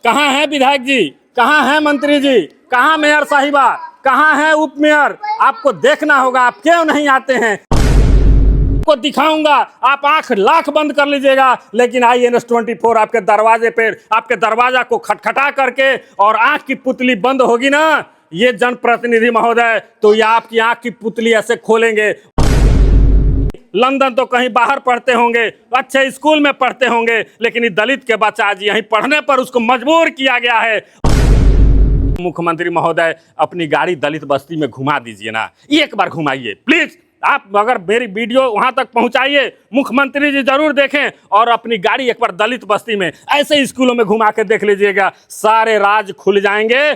कहाँ है विधायक जी, कहाँ है मंत्री जी, कहाँ मेयर साहिबा, कहाँ है उप मेयर? आपको देखना होगा, आप क्यों नहीं आते हैं? को दिखाऊंगा, आप आंख लाख बंद कर लीजिएगा, लेकिन INS24 आपके दरवाजे पे, आपके दरवाजा को खटखटा करके और आंख की पुतली बंद होगी ना, ये जनप्रतिनिधि महोदय, तो ये आपकी आंख की पुतली ऐसे खोलेंगे। लंदन तो कहीं बाहर पढ़ते होंगे, अच्छे स्कूल में पढ़ते होंगे, लेकिन ये दलित के बच्चा आज यहीं पढ़ने पर उसको मजबूर किया गया है। मुख्यमंत्री महोदय, अपनी गाड़ी दलित बस्ती में घुमा दीजिए ना, एक बार घुमाइए प्लीज। आप अगर मेरी वीडियो वहां तक पहुंचाइए, मुख्यमंत्री जी जरूर देखें और अपनी गाड़ी एक बार दलित बस्ती में ऐसे स्कूलों में घुमा के देख लीजिएगा, सारे राज खुल जाएंगे।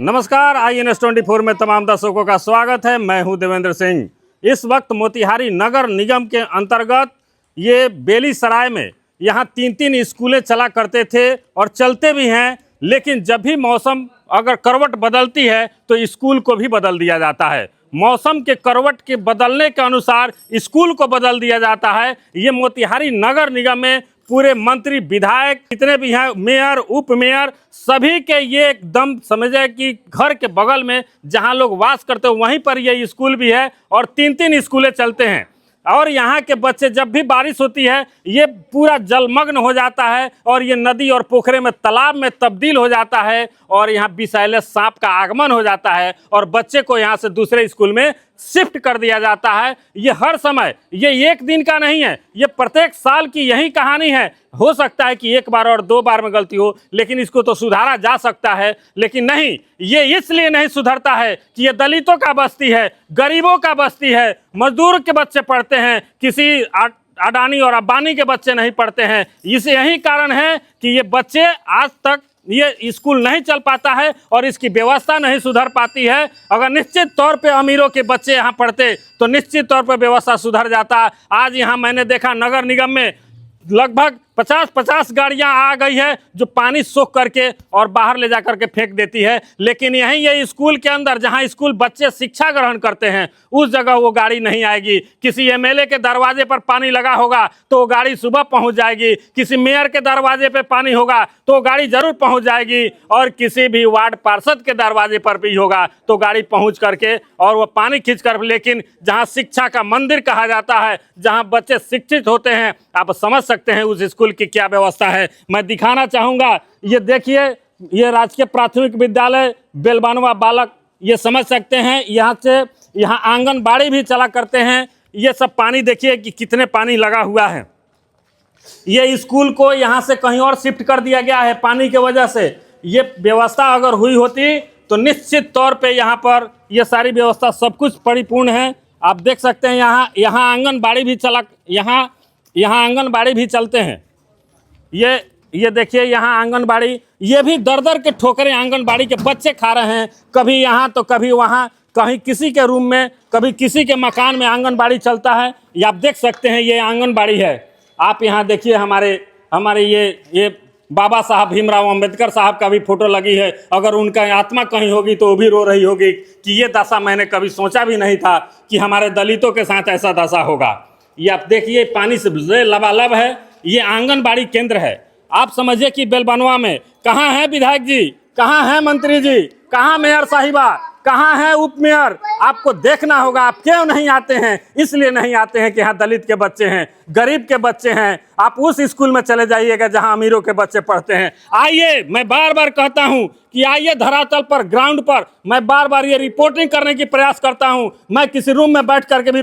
नमस्कार, INS24 में तमाम दर्शकों का स्वागत है। मैं हूं देवेंद्र सिंह। इस वक्त मोतिहारी नगर निगम के अंतर्गत ये बेलीसराय में यहाँ तीन स्कूलें चला करते थे और चलते भी हैं, लेकिन जब भी मौसम अगर करवट बदलती है तो स्कूल को भी बदल दिया जाता है। मौसम के करवट के बदलने के अनुसार स्कूल को बदल दिया जाता है। ये मोतिहारी नगर निगम में पूरे मंत्री, विधायक जितने भी हैं, मेयर, उप मेयर, सभी के ये एकदम समझे कि घर के बगल में जहां लोग वास करते हैं वहीं पर ये स्कूल भी है और तीन स्कूलें चलते हैं। और यहाँ के बच्चे, जब भी बारिश होती है ये पूरा जलमग्न हो जाता है और ये नदी और पोखरे में, तालाब में तब्दील हो जाता है और यहाँ विषैले सांप का आगमन हो जाता है और बच्चे को यहाँ से दूसरे स्कूल में शिफ्ट कर दिया जाता है। ये हर समय, ये एक दिन का नहीं है, ये प्रत्येक साल की यही कहानी है। हो सकता है कि एक बार और दो बार में गलती हो, लेकिन इसको तो सुधारा जा सकता है। लेकिन नहीं, ये इसलिए नहीं सुधरता है कि ये दलितों का बस्ती है, गरीबों का बस्ती है, मजदूर के बच्चे पढ़ते हैं, किसी अडानी और अंबानी के बच्चे नहीं पढ़ते हैं। इस यही कारण है कि ये बच्चे आज तक ये स्कूल नहीं चल पाता है और इसकी व्यवस्था नहीं सुधर पाती है। अगर निश्चित तौर पे अमीरों के बच्चे यहाँ पढ़ते तो निश्चित तौर पे व्यवस्था सुधर जाता। आज यहाँ मैंने देखा नगर निगम में लगभग 50 गाड़ियां आ गई है जो पानी सोख करके और बाहर ले जा करके फेंक देती है। लेकिन यहीं ये स्कूल के अंदर, जहां स्कूल बच्चे शिक्षा ग्रहण करते हैं, उस जगह वो गाड़ी नहीं आएगी। किसी MLA के दरवाजे पर पानी लगा होगा तो वो गाड़ी सुबह पहुंच जाएगी, किसी मेयर के दरवाजे पर पानी होगा तो वो गाड़ी जरूर पहुंच जाएगी, और किसी भी वार्ड पार्षद के दरवाजे पर भी होगा तो गाड़ी पहुँच करके और वो पानी खींच कर। लेकिन जहाँ शिक्षा का मंदिर कहा जाता है, जहाँ बच्चे शिक्षित होते हैं, आप समझ सकते हैं उस स्कूल की क्या व्यवस्था है। मैं दिखाना चाहूँगा, ये देखिए, ये राजकीय प्राथमिक विद्यालय बेलबानवा बालक, ये समझ सकते हैं। यहाँ से यहाँ आंगनबाड़ी भी चला करते हैं। ये सब पानी देखिए कि कितने पानी लगा हुआ है। ये स्कूल को यहाँ से कहीं और शिफ्ट कर दिया गया है पानी की वजह से। ये व्यवस्था अगर हुई होती तो निश्चित तौर पे यहाँ पर ये सारी व्यवस्था सब कुछ परिपूर्ण है। आप देख सकते हैं यहाँ आंगनबाड़ी भी चला, यहाँ आंगनबाड़ी भी चलते हैं। ये देखिए, यहाँ आंगनबाड़ी, ये भी दर के ठोकरें आंगनबाड़ी के बच्चे खा रहे हैं। कभी यहाँ तो कभी वहाँ, कहीं किसी के रूम में, कभी किसी के मकान में आंगनबाड़ी चलता है। ये आप देख सकते हैं, ये आंगनबाड़ी है। आप यहाँ देखिए, हमारे ये बाबा साहब भीमराव अंबेडकर साहब का भी फोटो लगी है। अगर उनका आत्मा कहीं होगी तो वो भी रो रही होगी कि ये दशा मैंने कभी सोचा भी नहीं था कि हमारे दलितों के साथ ऐसा दशा होगा। ये आप देखिए, पानी से लबालब है। ये आंगनबाड़ी केंद्र है। आप समझिए कि बेलबानवा में कहाँ है विधायक जी, कहाँ है मंत्री जी, कहाँ मेयर साहिबा, कहाँ है उप मेयर? आपको देखना होगा, आप क्यों नहीं आते हैं? इसलिए नहीं आते हैं कि यहाँ दलित के बच्चे हैं, गरीब के बच्चे हैं। आप उस स्कूल में चले जाइएगा जहाँ अमीरों के बच्चे पढ़ते हैं। आइए, मैं बार बार कहता हूँ कि आइए धरातल पर, ग्राउंड पर। मैं बार बार ये रिपोर्टिंग करने की प्रयास करता हूँ। मैं किसी रूम में बैठ करके भी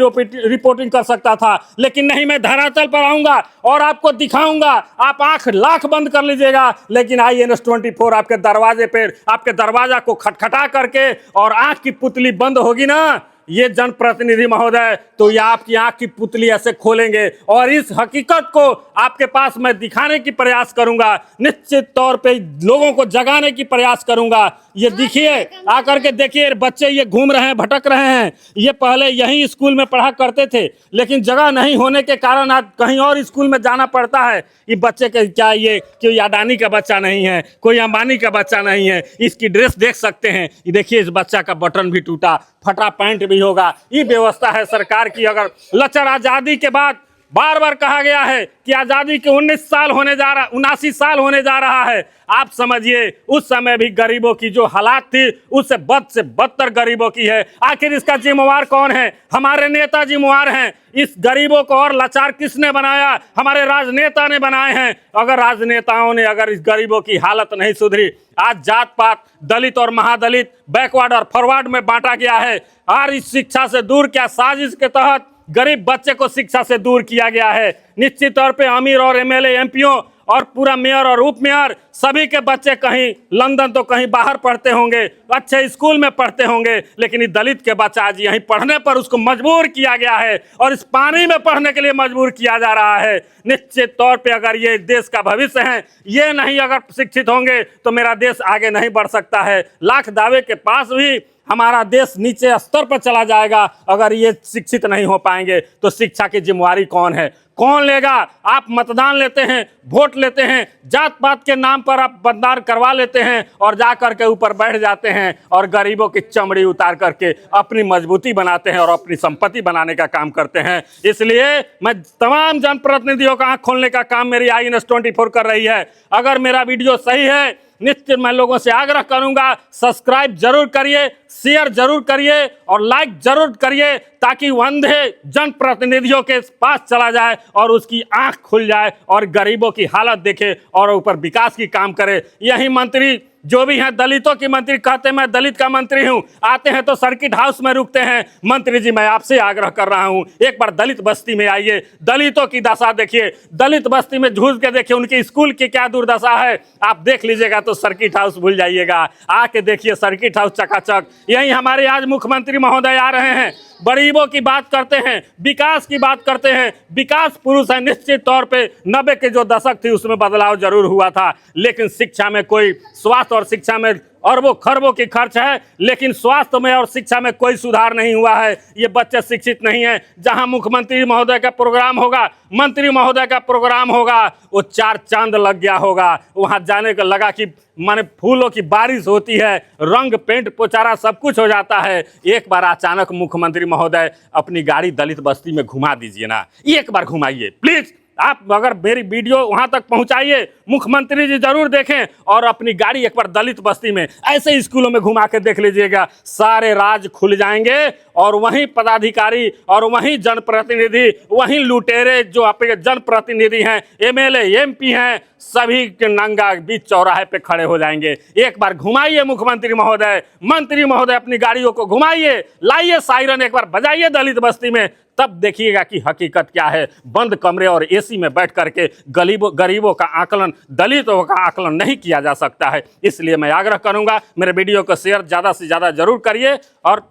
रिपोर्टिंग कर सकता था, लेकिन नहीं, मैं धरातल पर आऊँगा और आपको दिखाऊंगा। आप आंख लाख बंद कर लीजिएगा, लेकिन INS24 आपके दरवाजे पर, आपके दरवाजा को खटखटा करके और आंख की पुतली बंद होगी ना, ये जनप्रतिनिधि महोदय, तो ये आपकी आंख की पुतली ऐसे खोलेंगे और इस हकीकत को आपके पास मैं दिखाने की प्रयास करूंगा। निश्चित तौर पे लोगों को जगाने की प्रयास करूंगा। ये देखिए, आकर के देखिए, बच्चे ये घूम रहे हैं, भटक रहे हैं। ये पहले यही स्कूल में पढ़ा करते थे, लेकिन जगह नहीं होने के कारण आज कहीं और स्कूल में जाना पड़ता है। ये बच्चे के क्या, ये कोई अडानी का बच्चा नहीं है, कोई अंबानी का बच्चा नहीं है। इसकी ड्रेस देख सकते हैं। ये देखिए, इस बच्चा का बटन भी टूटा, फटा पैंट भी होगा। ये व्यवस्था है सरकार की। अगर लचर आज़ादी के बाद बार बार कहा गया है कि आज़ादी के 79 साल होने जा रहा है। आप समझिए उस समय भी गरीबों की जो हालात थी उससे बद से बदतर गरीबों की है। आखिर इसका जिम्मेवार कौन है? हमारे नेता जिम्मेवार हैं। इस गरीबों को और लाचार किसने बनाया? हमारे राजनेता ने बनाए हैं। अगर राजनेताओं ने अगर इस गरीबों की हालत नहीं सुधरी, आज जात पात, दलित और महादलित, बैकवर्ड और फॉरवर्ड में बांटा गया है। और इस शिक्षा से दूर क्या साजिश के तहत गरीब बच्चे को शिक्षा से दूर किया गया है। निश्चित तौर पे अमीर और एमएलए, एमपीओ और पूरा मेयर और उप मेयर सभी के बच्चे कहीं लंदन तो कहीं बाहर पढ़ते होंगे, अच्छे स्कूल में पढ़ते होंगे, लेकिन इस दलित के बच्चा आज यहीं पढ़ने पर उसको मजबूर किया गया है और इस पानी में पढ़ने के लिए मजबूर किया जा रहा है। निश्चित तौर पे अगर ये देश का भविष्य है, ये नहीं अगर शिक्षित होंगे तो मेरा देश आगे नहीं बढ़ सकता है। लाख दावे के पास भी हमारा देश नीचे स्तर पर चला जाएगा अगर ये शिक्षित नहीं हो पाएंगे। तो शिक्षा की जिम्मेवारी कौन है? कौन लेगा? आप मतदान लेते हैं, वोट लेते हैं, जात पात के नाम पर आप मतदान करवा लेते हैं और जा करके ऊपर बैठ जाते हैं और गरीबों की चमड़ी उतार करके अपनी मजबूती बनाते हैं और अपनी संपत्ति बनाने का काम करते हैं। इसलिए मैं तमाम जनप्रतिनिधियों का आंख खोलने का काम मेरी INS 24 कर रही है। अगर मेरा वीडियो सही है, निश्चित मैं लोगों से आग्रह करूंगा, सब्सक्राइब जरूर करिए, शेयर जरूर करिए और लाइक जरूर करिए, ताकि अंधे जनप्रतिनिधियों के पास चला जाए और उसकी आंख खुल जाए और गरीबों की हालत देखे और ऊपर विकास की काम करे। यही मंत्री जो भी हैं, दलितों की मंत्री कहते हैं मैं दलित का मंत्री हूं, आते हैं तो सर्किट हाउस में रुकते हैं। मंत्री जी, मैं आपसे आग्रह कर रहा हूं, एक बार दलित बस्ती में आइए, दलितों की दशा देखिए, दलित बस्ती में झूल के देखिए उनकी स्कूल की क्या दुर्दशा है। आप देख लीजिएगा तो सर्किट हाउस भूल जाइएगा। आके देखिए सर्किट हाउस चकाचक। यही हमारे आज मुख्यमंत्री महोदय आ रहे हैं, गरीबों की बात करते हैं, विकास की बात करते हैं, विकास पुरुष है। निश्चित तौर पे 90 के जो दशक थी उसमें बदलाव जरूर हुआ था, लेकिन शिक्षा में कोई, स्वास्थ्य और शिक्षा में अरबों खरबों की खर्च है, लेकिन स्वास्थ्य में और शिक्षा में कोई सुधार नहीं हुआ है। ये बच्चे शिक्षित नहीं है। जहां मुख्यमंत्री महोदय का प्रोग्राम होगा, मंत्री महोदय का प्रोग्राम होगा, वो 4 चांद लग गया होगा। वहां जाने को लगा कि माने फूलों की बारिश होती है, रंग पेंट पोचारा सब कुछ हो जाता है। एक बार अचानक मुख्यमंत्री महोदय अपनी गाड़ी दलित बस्ती में घुमा दीजिए ना, एक बार घुमाइए प्लीज। आप अगर मेरी वीडियो वहां तक पहुंचाइए, मुख्यमंत्री जी जरूर देखें और अपनी गाड़ी एक बार दलित बस्ती में ऐसे स्कूलों में घुमा के देख लीजिएगा, सारे राज खुल जाएंगे और वहीं पदाधिकारी और वहीं जनप्रतिनिधि, वहीं लुटेरे जो आपके जनप्रतिनिधि हैं, एमएलए, एमपी हैं, सभी के नंगा बीच चौराहे पे खड़े हो जाएंगे। एक बार घुमाइए मुख्यमंत्री महोदय, मंत्री महोदय, अपनी गाड़ियों को घुमाइए, लाइए सायरन एक बार बजाइए दलित बस्ती में, तब देखिएगा कि हकीकत क्या है। बंद कमरे और एसी में बैठ करके गरीबों का आकलन, दलितों का आकलन नहीं किया जा सकता है। इसलिए मैं आग्रह करूंगा, मेरे वीडियो को शेयर ज़्यादा से ज़्यादा जरूर करिए। और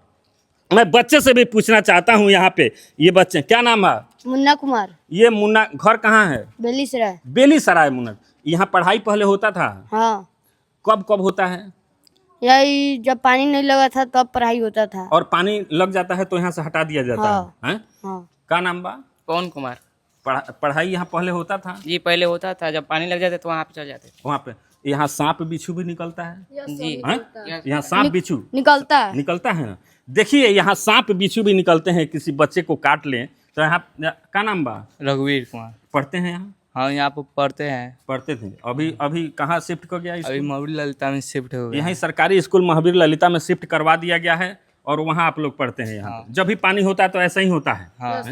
मैं बच्चे से भी पूछना चाहता हूं, यहाँ पे ये बच्चे, क्या नाम है? मुन्ना कुमार। ये मुन्ना, घर कहाँ है? बेलीसराय। बेलीसराय। मुन्ना, यहाँ पढ़ाई पहले होता था? हाँ। कब कब होता है? यही जब पानी नहीं लगा था तब पढ़ाई होता था। और पानी लग जाता है तो यहाँ से हटा दिया जाता हाँ। है? हाँ। क्या नाम बा? पवन कुमार। पढ़ाई यहाँ पहले होता था? जी पहले होता था, जब पानी लग जाते तो वहाँ पे चल जाते। वहाँ पे यहाँ सांप बिच्छू भी निकलता है? जी यहाँ सांप बिच्छू निकलता है। निकलता है ना। देखिए यहाँ सांप बिच्छू भी निकलते हैं, किसी बच्चे को काट लें तो यहाँ, क्या नाम बा? रघुवीर कुमार। पढ़ते हैं यहाँ? हाँ, यहाँ पे पढ़ते हैं। पढ़ते थे। अभी कहाँ शिफ्ट कर गया? अभी महावीर ललिता में शिफ्ट हो गया। यहीं सरकारी स्कूल महावीर ललिता में शिफ्ट करवा दिया गया है और वहाँ आप लोग पढ़ते हैं। यहाँ जब भी पानी होता है तो ऐसा ही होता है? हाँ,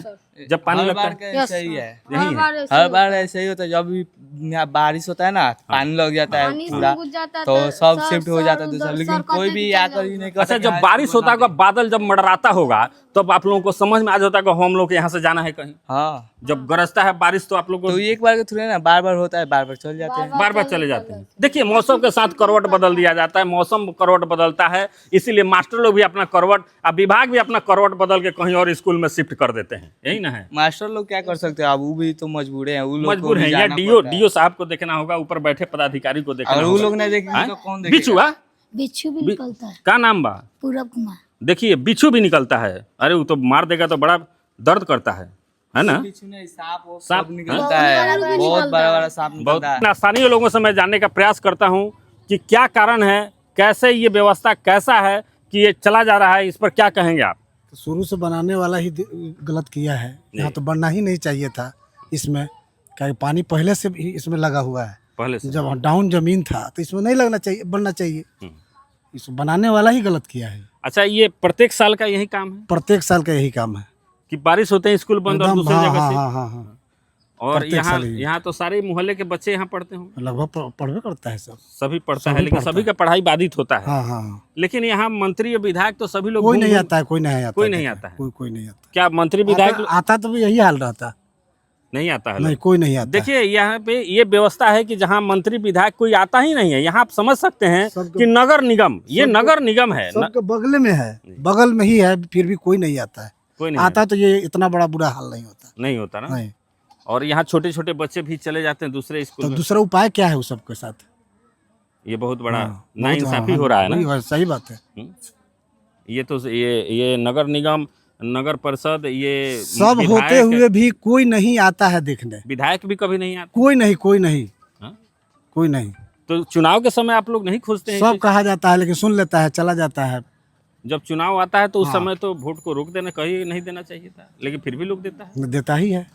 जब पानी हर लगता बार है का ऐसा ही है। यही है? हर बार ऐसे ही होता है। जब भी यहाँ बारिश होता है ना, पानी लग जाता है पूरा, तो सब शिफ्ट हो जाता है दूसरा, लेकिन कोई भी आकर ही नहीं अच्छा, कहता। जब बारिश होता होगा, बादल जब मंडराता होगा, तब आप लोगों को समझ में आ जाता है कि हम लोग यहाँ से जाना है कहीं? हाँ, जब गरजता है बारिश तो आप लोग को तो एक बार के थोड़े ना, बार बार होता है, बार बार चल जाते हैं। बार बार चले जाते हैं। देखिए मौसम के साथ करवट बदल दिया जाता है, मौसम करवट बदलता है, इसीलिए मास्टर लोग भी अपना करवट, अब विभाग भी अपना करवट बदल के कहीं और स्कूल में शिफ्ट कर देते हैं। यही ना है? मास्टर लोग क्या कर सकते हैं, अब वो भी तो मजबूर हैं। वो लोग मजबूर है या डीओ साहब को देखना होगा, ऊपर बैठे पदाधिकारी को देखना अगर वो होगा। लोग नहीं देखेंगे तो कौन देखेगा? बिच्छू? बिच्छू भी निकलता है। क्या नाम बा? पूरब कुमार। देखिए बिच्छू भी निकलता है। अरे वो तो मार देगा तो बड़ा दर्द करता है ना? सांप सांप निकलता है, बहुत बड़ा बड़ा सांप बहुत निकलता है। स्थानीय लोगों से मैं जानने का प्रयास करता हूँ कि क्या कारण है, कैसे ये व्यवस्था कैसा है कि ये चला जा रहा है, इस पर क्या कहेंगे आप? तो शुरू से बनाने वाला ही गलत किया है। यहाँ तो बनना ही नहीं चाहिए था। इसमें, क्या पानी पहले से भी इसमें लगा हुआ है। पहले से जब डाउन जमीन था तो इसमें नहीं लगना चाहिए, बनना चाहिए। इसको बनाने वाला ही गलत किया है। अच्छा, ये प्रत्येक साल का यही काम है प्रत्येक साल का यही काम है कि बारिश होते हैं स्कूल बंद और एकदम। दूसरी जगह हाँ से? हाँ हाँ हाँ, और प्रत्येक यहाँ साल ही। यहाँ तो सारे मोहल्ले के बच्चे यहाँ पढ़ते होंगे। लगभग पढ़वे करता है सब। सभी पढ़ता है, सभी लेकिन पढ़ता सभी का पढ़ाई बाधित होता है। हाँ हाँ हाँ। लेकिन यहाँ मंत्री और विधायक तो सभी लोग कोई घूम नहीं घूम- आता है, कोई नहीं आता, कोई नहीं आता है। कोई नहीं आता। क्या मंत्री विधायक आता तो भी यही हाल रहता। नहीं आता है? नहीं, कोई नहीं आता। देखिए, यहाँ पे ये व्यवस्था है कि जहाँ मंत्री विधायक कोई आता ही नहीं है। यहाँ आप समझ सकते हैं कि नगर निगम, ये नगर निगम है, सबके बगल में है, बगल में ही है, फिर भी कोई नहीं आता है। कोई नहीं आता तो ये इतना बड़ा बुरा हाल नहीं होता। नहीं होता ना। नहीं। और यहाँ छोटे छोटे बच्चे भी चले जाते हैं दूसरे स्कूल तो में। दूसरा उपाय क्या है उस सबके साथ? ये बहुत बड़ा बहुत- नाइंसाफी हाँ, हो रहा है वही ना। है, सही बात है। ये तो ये नगर निगम, नगर परिषद, ये सब होते विधायक- हुए भी कोई नहीं आता है देखने। विधायक भी कभी नहीं आते। कोई नहीं, कोई नहीं, हाँ? कोई नहीं। तो चुनाव के समय आप लोग नहीं खोजते हैं? सब कहा जाता है लेकिन सुन लेता है, चला जाता है। जब चुनाव आता है तो उस हाँ। समय तो वोट को रोक देना, कहीं नहीं देना चाहिए था, लेकिन फिर भी लोग देता है। देता ही है।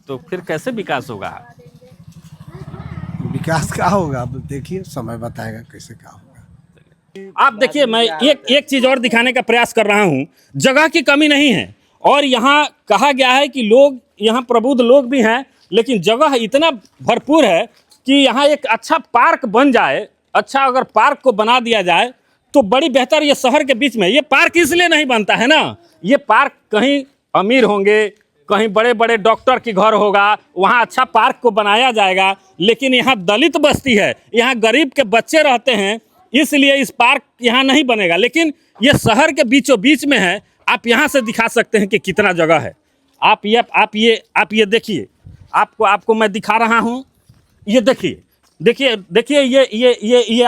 तो फिर कैसे विकास होगा? विकास क्या होगा अब देखिए, समय बताएगा कैसे क्या होगा। आप देखिए, मैं एक चीज और दिखाने का प्रयास कर रहा हूं। जगह की कमी नहीं है, और यहाँ कहा गया है कि लोग, यहाँ प्रबुद्ध लोग भी हैं, लेकिन जगह इतना भरपूर है कि यहाँ एक अच्छा पार्क बन जाए। अच्छा अगर पार्क को बना दिया जाए तो बड़ी बेहतर। ये शहर के बीच में ये पार्क इसलिए नहीं बनता है ना, ये पार्क कहीं अमीर होंगे, कहीं बड़े बड़े डॉक्टर की घर होगा, वहाँ अच्छा पार्क को बनाया जाएगा। लेकिन यहाँ दलित बस्ती है, यहाँ गरीब के बच्चे रहते हैं, इसलिए इस पार्क यहाँ नहीं बनेगा। लेकिन ये शहर के बीचों बीच में है। आप यहाँ से दिखा सकते हैं कि कितना जगह है। आप ये देखिए, आपको मैं दिखा रहा हूँ। ये देखिए ये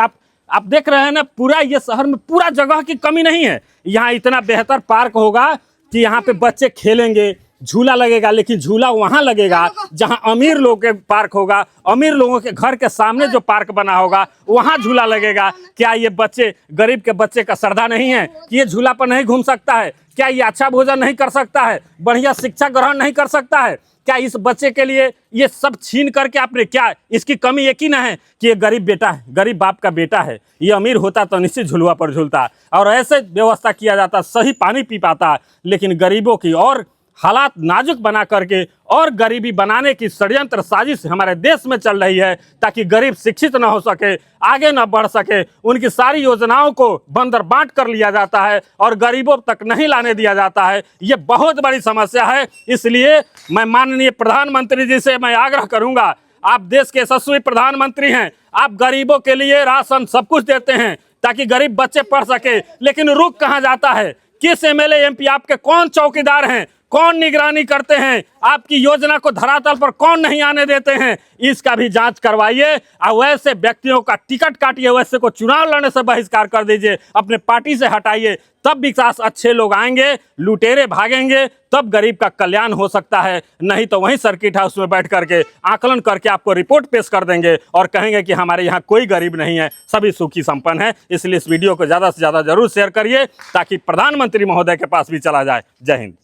आप देख रहे हैं ना, पूरा ये शहर में पूरा जगह की कमी नहीं है। यहाँ इतना बेहतर पार्क होगा कि यहाँ पे बच्चे खेलेंगे, झूला लगेगा, लेकिन झूला वहाँ लगेगा जहाँ अमीर लोगों के पार्क होगा। अमीर लोगों के घर के सामने जो पार्क बना होगा वहाँ झूला लगेगा। क्या ये बच्चे, गरीब के बच्चे का श्रद्धा नहीं है कि ये झूला पर नहीं घूम सकता है? क्या ये अच्छा भोजन नहीं कर सकता है? बढ़िया शिक्षा ग्रहण नहीं कर सकता है? क्या इस बच्चे के लिए ये सब छीन करके आपने, क्या इसकी कमी एक ही ना है कि ये गरीब बेटा है, गरीब बाप का बेटा है? ये अमीर होता तो निश्चित झुलवा पर झूलता और ऐसे व्यवस्था किया जाता, सही पानी पी पाता। लेकिन गरीबों की और हालात नाजुक बना करके और गरीबी बनाने की षड्यंत्र साजिश हमारे देश में चल रही है, ताकि गरीब शिक्षित न हो सके, आगे न बढ़ सके। उनकी सारी योजनाओं को बंदर बांट कर लिया जाता है और गरीबों तक नहीं लाने दिया जाता है। ये बहुत बड़ी समस्या है। इसलिए मैं माननीय प्रधानमंत्री जी से मैं आग्रह करूंगा, आप देश के यशस्वी प्रधानमंत्री हैं, आप गरीबों के लिए राशन सब कुछ देते हैं ताकि गरीब बच्चे पढ़ सके, लेकिन रुक कहाँ जाता है? किस एमएलए एमपी आपके कौन चौकीदार हैं, कौन निगरानी करते हैं? आपकी योजना को धरातल पर कौन नहीं आने देते हैं? इसका भी जांच करवाइए और वैसे व्यक्तियों का टिकट काटिए, वैसे को चुनाव लड़ने से बहिष्कार कर दीजिए, अपने पार्टी से हटाइए। तब विकास अच्छे लोग आएंगे, लुटेरे भागेंगे, तब गरीब का कल्याण हो सकता है। नहीं तो वहीं सर्किट हाउस में बैठ करके आकलन करके आपको रिपोर्ट पेश कर देंगे और कहेंगे कि हमारे यहाँ कोई गरीब नहीं है, सभी सुखी संपन्न है। इसलिए इस वीडियो को ज़्यादा से ज़्यादा जरूर शेयर करिए ताकि प्रधानमंत्री महोदय के पास भी चला जाए। जय हिंद।